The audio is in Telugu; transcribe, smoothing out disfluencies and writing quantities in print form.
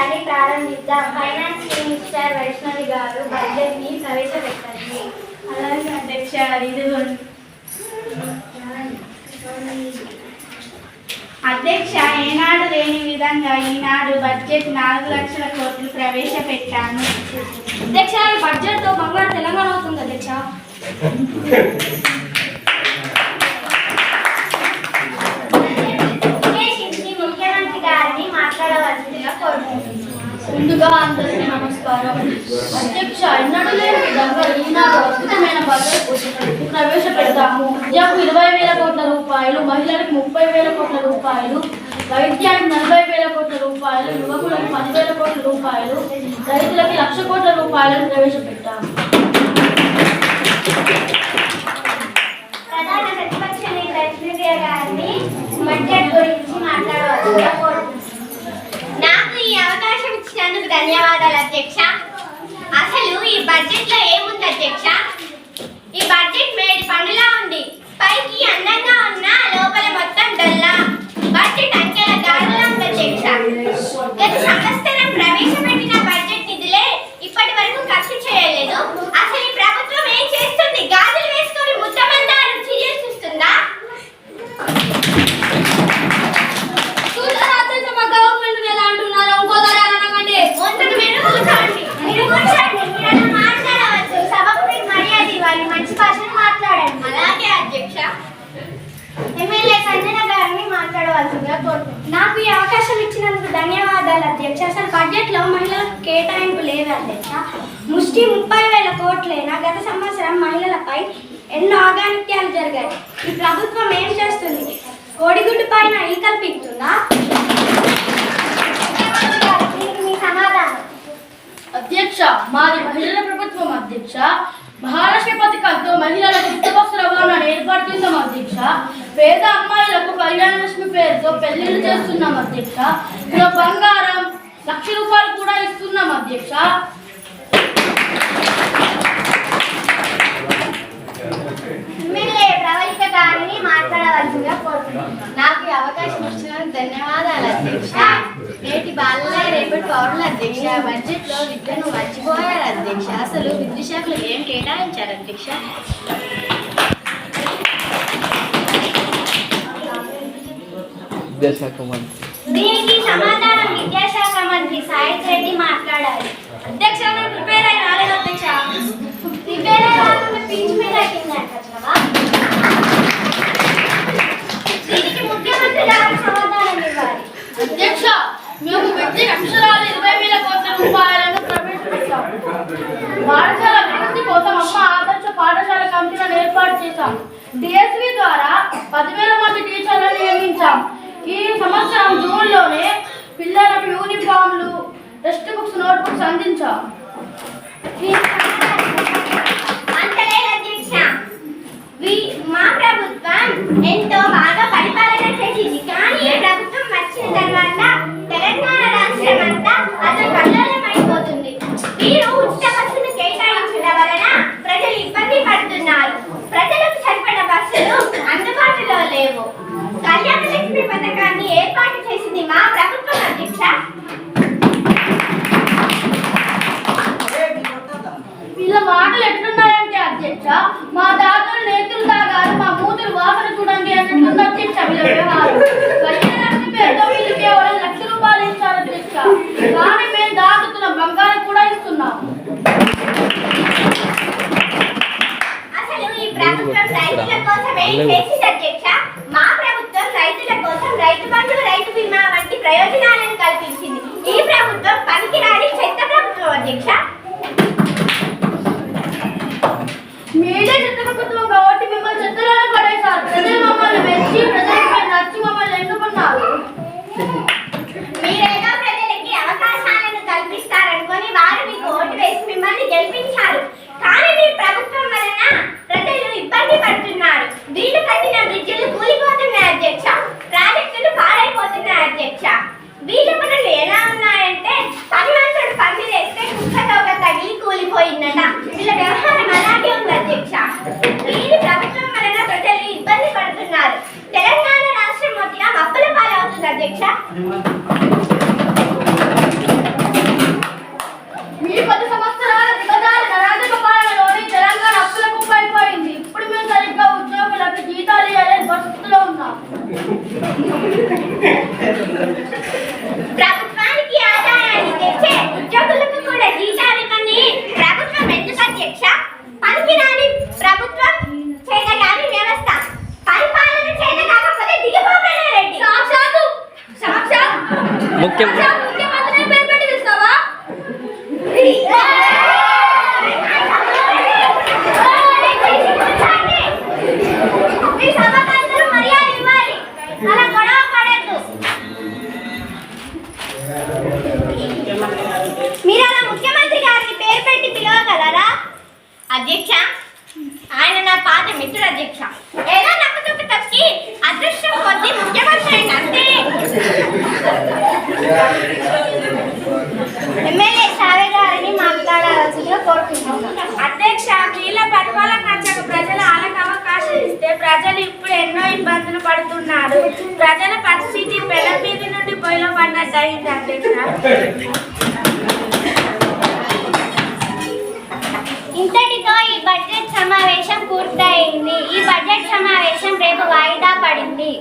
కార్యక్రమాన్ని ప్రారంభిద్దాం. ఫైనాన్స్ మినిస్టర్ వైష్ణవి గారు బడ్జెట్ ని ప్రవేశపెట్టండి. అలాగే అధ్యక్ష. అధ్యక్ష, ఏనాడు లేని విధంగా ఈనాడు బడ్జెట్ 4 లక్షల కోట్లు ప్రవేశపెట్టాను. అధ్యక్ష, ఈ బడ్జెట్ తో బంగారు తెలంగాణ అవుతుంది. అధ్యక్ష, ముఖ్యమంత్రి గారిని మాట్లాడవలసిందిగా కోరుకుంటున్నాను. ముందుగా అందరికీ నమస్కారం. అధ్యక్ష, ఎన్నడూ లేని విధంగా ఈనాడు అద్భుతమైన బడ్జెట్ ప్రవేశపెడతాము. విద్యకు 20,000 కోట్ల రూపాయలు, మహిళలకు 30,000 కోట్ల రూపాయలు, వైద్యానికి 40,000 కోట్ల రూపాయలు, యువకులకు 10,000 కోట్ల రూపాయలు, రైతులకు 1,00,000 కోట్ల రూపాయలను ప్రవేశపెట్టాము. ప్రధాన ప్రతిపక్ష నేత లక్ష్మీదేవి గారిని బడ్జెట్ గురించి మాట్లాడవలసిందిగా కోరుకుంటున్నాను. నాకు ఈ అవకాశం ఇచ్చినందుకు ధన్యవాదాలు అధ్యక్ష. అసలు ఈ బడ్జెట్ లో ఏముంది అధ్యక్ష? ఈ బడ్జెట్ మేడి పండులా ఉంది. పైకి అందంగా ఉన్న లోపల మొత్తం డల్లా. బడ్జెట్ అంకెల గాడులా ఉంది అధ్యక్ష. గత సంవత్సరం ప్రవేశపెట్టిన బడ్జెట్ నిధులే ఇప్పటి వరకు ఖర్చు చేయలేదు. అసలు ఈ ప్రభుత్వం ఏం చేస్తుంది? గాజులు వేసుకొని ముద్దమంతా రుచి చేస్తుందా? మంచి భాషను మాట్లాడండి. అలాగే అధ్యక్ష. ఎమ్మెల్యే సంజన గారిని మాట్లాడవలసిందిగా కోరుకుంటున్నాను. నాకు ఈ అవకాశం ఇచ్చినందుకు ధన్యవాదాలు అధ్యక్ష. అసలు బడ్జెట్ లో మహిళలకు కేటాయింపు లేదు అధ్యక్ష. ముష్టి 30,000 కోట్లైనా గత సంవత్సరం మహిళలపై ఎన్నో అఘాయిత్యాలు జరిగాయి. ఈ ప్రభుత్వం ఏం చేస్తుంది? కోడిగుడ్డు పైన ఈకలు పీకుతుందా? మీ సమాధానం. అధ్యక్ష, మాది మహిళల ప్రభుత్వం అధ్యక్ష. మహాలక్ష్మి పథకంతో మహిళలకు ఉచిత బస్సు రవాణాను ఏర్పాటు చేశాం అధ్యక్ష. పేద అమ్మాయిలకు కళ్యాణ లక్ష్మి పేరుతో పెళ్లిళ్ళు చేస్తున్నాం అధ్యక్ష. కిలో బంగారం 1,00,000 రూపాయలు కూడా ఇస్తున్నాం అధ్యక్ష. ఎమ్మెల్యే ప్రవళిక గారిని మాట్లాడవలసిందిగా కోరుతున్నాను. నాకు ఈ అవకాశం ఇచ్చినందుకు ధన్యవాదాలు అధ్యక్ష. నేటి బాలలే రేపటి పౌరుల అధ్యక్ష. బడ్జెట్ లో విద్యను మర్చిపోయారు అధ్యక్ష. అసలు విద్యాశాఖలకు ఏం కేటాయించారు అధ్యక్ష? దీనికి సమాధానం విద్యాశాఖ మంత్రి సాయిత్ రెడ్డి మాట్లాడాలి. అధ్యక్ష, నేను ప్రిపేర్ అయి రాలేదు అధ్యక్ష. ప్రిపేర్ అయ్యాలని పీచ్ మీద కిందంటావా? దీనికి ముఖ్యమంత్రి గారు సమాధానం ఇవ్వాలి. అధ్యక్ష, మేము విద్య అక్షరాలు 20,000 కోట్ల రూపాయలను ప్రవేశపెట్టాము. పాఠశాల అభివృద్ధి కోసం అమ్మ ఆదర్శ పాఠశాల కమిటీలను ఏర్పాటు చేశాం. డిఎస్వి ద్వారా 10,000 మంది టీచర్లను నియమించాం. ఈ సంవత్సరం జూన్లోనే పిల్లలకు యూనిఫామ్లు, టెక్స్ట్ బుక్స్, నోట్ బుక్స్ అందించాం. మా ప్రభుత్వం ఎంతో బాగా పరిపాలన చేసింది. కానీ ఈ ప్రభుత్వం వచ్చిన తర్వాత తెలంగాణ రాష్ట్రం అంతా అసలు కల్లోలమైపోతుంది. మీరు ఉచిత బస్సును కేటాయించడం వలన ప్రజలు ఇబ్బంది పడుతున్నారు. ప్రజలకు సరిపడ బస్సులు అందుబాటులో లేవు. కళ్యాణ లక్ష్మి పథకాన్ని ఏర్పాటు చేసింది మా ప్రభుత్వం అధ్యక్ష. వీళ్ళ మాటలు ఎట్లున్నాయంటే అధ్యక్ష, మా తాతలు నేతులు తాగారు, మా మూతులు వాసన చూడండి అన్నట్లుంది అధ్యక్ష వీళ్ళ వ్యవహారం. కళ్యాణ లక్ష్మి పేరుతో వీళ్ళు కేవలం 1,00,000 రూపాయలు ఇస్తారు అధ్యక్ష. కానీ మేము దాటుతున్న బంగారం కూడా ఇస్తున్నాం. అసలు ఈ ప్రభుత్వం రైతుల కోసం ఏం చేసింది అధ్యక్ష? మా ప్రభుత్వం రైతుల కోసం రైతు బంధు, రైతు బీమా వంటి ప్రయోజనాలను కల్పించింది. ఈ ప్రభుత్వం పనికిరాని చెత్త ప్రభుత్వం అధ్యక్ష. మీరే చెత్త ప్రభుత్వం కాబట్టి మిమ్మల్ని చెత్తలోనే పడేశారు. ప్రజలు మమ్మల్ని మెచ్చి ప్రజలపై నచ్చి మమ్మల్ని ఎన్నుకున్నారు. మీరేదో ప్రజలకి అవకాశాలను కల్పిస్తారనుకొని వారు మీకు ఓటు వేసి మిమ్మల్ని గెలిపించారు. కానీ మీ ప్రభుత్వం వలన ప్రజలు ఇబ్బంది పడుతున్నారు. వీళ్ళు కట్టిన బ్రిడ్జిలు కూలిపోతున్నాయి అధ్యక్ష. ప్రాజెక్టులు పాడైపోతున్నాయి అధ్యక్ష. వీళ్ళ పనులు ఎలా ఉన్నాయంటే పనిమంతుడు పందిరేస్తే కుక్కతోక తగిలి కూలిపోయిందట. వీళ్ళ వ్యవహారం అలాగే ఉంది అధ్యక్ష. వీరి ప్రభుత్వం వలన ప్రజలు ఇబ్బంది పడుతున్నారు. తెలంగాణ రాష్ట్రం మొత్తం అప్పుల పాలవుతుంది అధ్యక్ష. ముఖ్యమంత్రి పేరు పెట్టి పిలుస్తావా? మీ సభకందరూ మర్యాద ఇవ్వాలి. అలా గొడవ పడద్దు. మీరు అలా ముఖ్యమంత్రి గారిని పేరు పెట్టి పిలవగలరా? అధ్యక్ష, ఆయన నా పాత మిత్రుడు అధ్యక్ష. ఏదో నమ్మకం తప్పి అదృష్టం కొద్ది ముఖ్యమంత్రి అయిన అంతే. ఎమ్మెల్యే సావే గారిని మాట్లాడాల్సిందిగా కోరుతున్నాను. అధ్యక్ష, వీళ్ళ పరిపాలన నచ్చక ప్రజలు వాళ్ళకి అవకాశం ఇస్తే ప్రజలు ఇప్పుడు ఎన్నో ఇబ్బందులు పడుతున్నారు. ప్రజల పరిస్థితి పెద్ద మీది నుండి పొయ్యిలో పడినట్టు అయింది అధ్యక్ష. ఇంతటితో ఈ బడ్జెట్ సమావేశం పూర్తయింది. ఈ బడ్జెట్ సమావేశం రేపు వాయిదా పడింది.